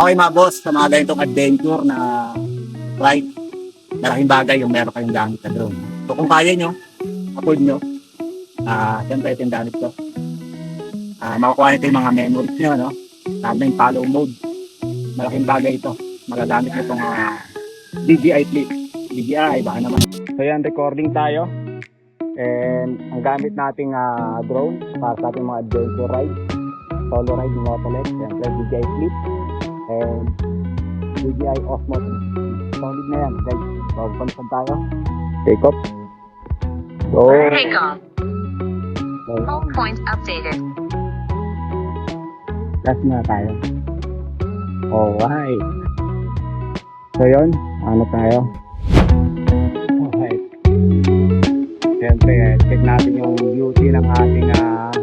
Okay mga boss, sa mga ganitong adventure na ride, malaking bagay yung meron kayong gamit na drone. So kung kaya nyo, afford nyo, siyempre ito yung gamit ko. Makukuha nito yung mga memories nyo, no? Lalo na yung follow mode. Malaking bagay ito. Magagamit nyo itong DJI Flip. DJI, baka naman. So yan, recording tayo. And ang gamit nating drone para sa ating mga adventure ride, solo ride, motolet, siyempre DJI Flip and DJI Osmo. Solid na yan guys. So palisan tayo. Take off. So Take off. Home point updated. last na tayo. Alright. So yun, ano tayo? Alright. Siyempre, check natin yung beauty ng ating alright.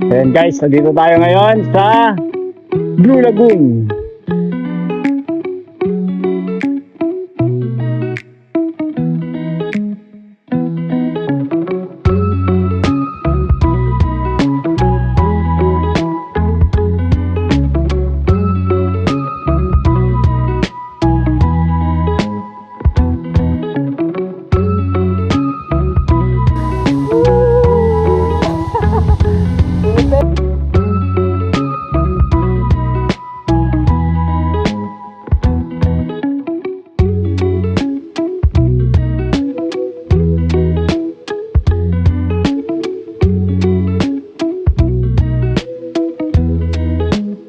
Ayan guys, nandito tayo ngayon sa Blue Lagoon.